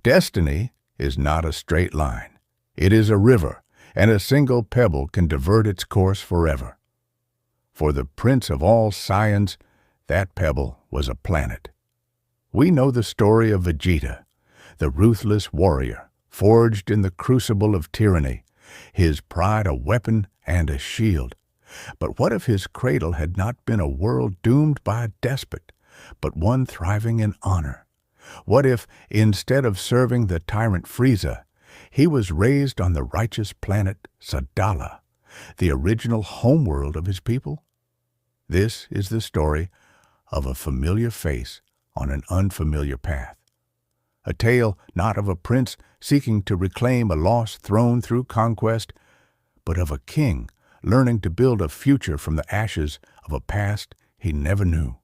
Destiny is not a straight line. It is a river, and a single pebble can divert its course forever. For the prince of all Saiyans, that pebble was a planet. We know the story of Vegeta, the ruthless warrior, forged in the crucible of tyranny, his pride a weapon and a shield. But what if his cradle had not been a world doomed by a despot, but one thriving in honor? What if, instead of serving the tyrant Frieza, he was raised on the righteous planet Sadala, the original homeworld of his people? This is the story of a familiar face on an unfamiliar path. A tale not of a prince seeking to reclaim a lost throne through conquest, but of a king learning to build a future from the ashes of a past he never knew.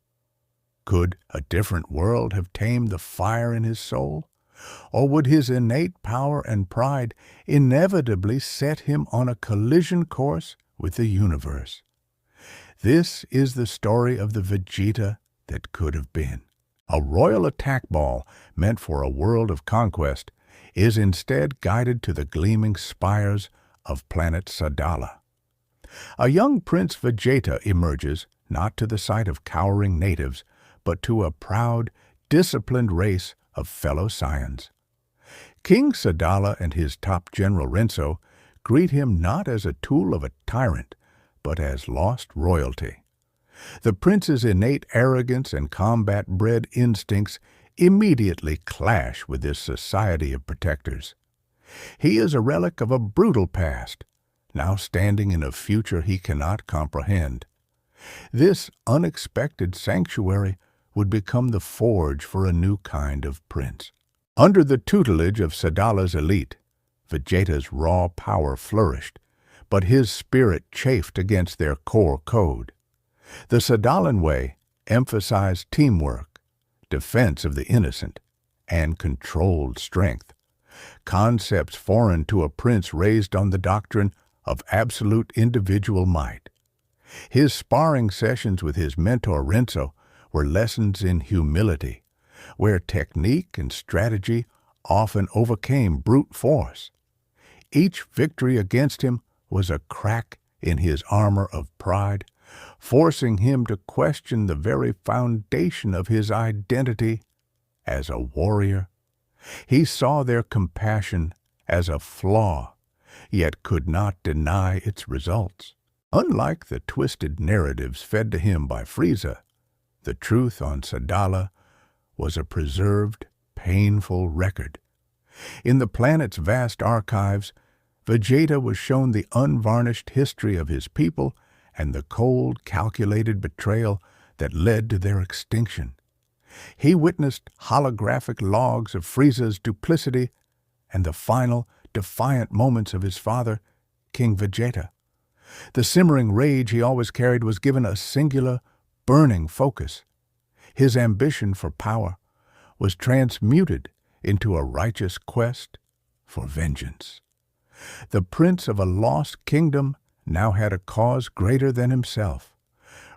Could a different world have tamed the fire in his soul? Or would his innate power and pride inevitably set him on a collision course with the universe? This is the story of the Vegeta that could have been. A royal attack ball meant for a world of conquest is instead guided to the gleaming spires of planet Sadala. A young Prince Vegeta emerges not to the sight of cowering natives, but to a proud, disciplined race of fellow Saiyans. King Sadala and his top general Renzo greet him not as a tool of a tyrant, but as lost royalty. The prince's innate arrogance and combat-bred instincts immediately clash with this society of protectors. He is a relic of a brutal past, now standing in a future he cannot comprehend. This unexpected sanctuary would become the forge for a new kind of prince. Under the tutelage of Sadala's elite, Vegeta's raw power flourished, but his spirit chafed against their core code. The Sadalan way emphasized teamwork, defense of the innocent, and controlled strength, concepts foreign to a prince raised on the doctrine of absolute individual might. His sparring sessions with his mentor Renzo were lessons in humility, where technique and strategy often overcame brute force. Each victory against him was a crack in his armor of pride, forcing him to question the very foundation of his identity as a warrior. He saw their compassion as a flaw, yet could not deny its results. Unlike the twisted narratives fed to him by Frieza, the truth on Sadala was a preserved, painful record. In the planet's vast archives, Vegeta was shown the unvarnished history of his people and the cold, calculated betrayal that led to their extinction. He witnessed holographic logs of Frieza's duplicity and the final, defiant moments of his father, King Vegeta. The simmering rage he always carried was given a singular, burning focus. His ambition for power was transmuted into a righteous quest for vengeance. The prince of a lost kingdom now had a cause greater than himself,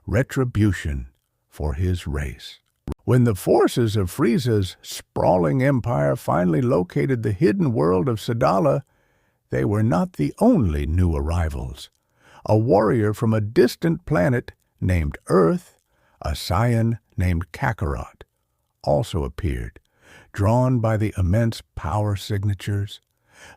retribution for his race. When the forces of Frieza's sprawling empire finally located the hidden world of Sadala, they were not the only new arrivals. A warrior from a distant planet named Earth, a Saiyan named Kakarot, also appeared, drawn by the immense power signatures.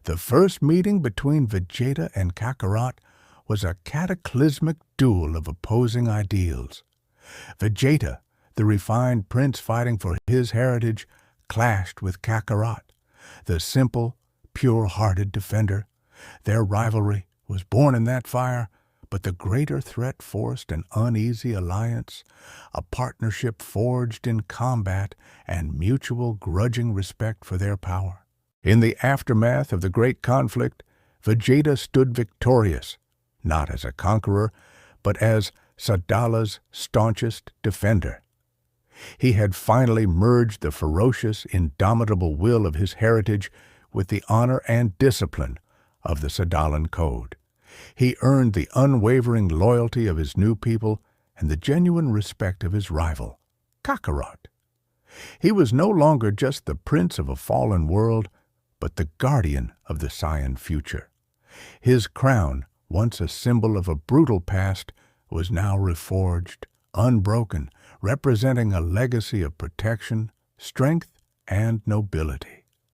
The first meeting between Vegeta and Kakarot was a cataclysmic duel of opposing ideals. Vegeta, the refined prince fighting for his heritage, clashed with Kakarot, the simple, pure-hearted defender. Their rivalry was born in that fire, but the greater threat forced an uneasy alliance, a partnership forged in combat and mutual grudging respect for their power. In the aftermath of the great conflict, Vegeta stood victorious, not as a conqueror, but as Sadala's staunchest defender. He had finally merged the ferocious, indomitable will of his heritage with the honor and discipline of the Sadalan Code. He earned the unwavering loyalty of his new people and the genuine respect of his rival, Kakarot. He was no longer just the prince of a fallen world, but the guardian of the Saiyan future. His crown, once a symbol of a brutal past, was now reforged, unbroken, representing a legacy of protection, strength, and nobility.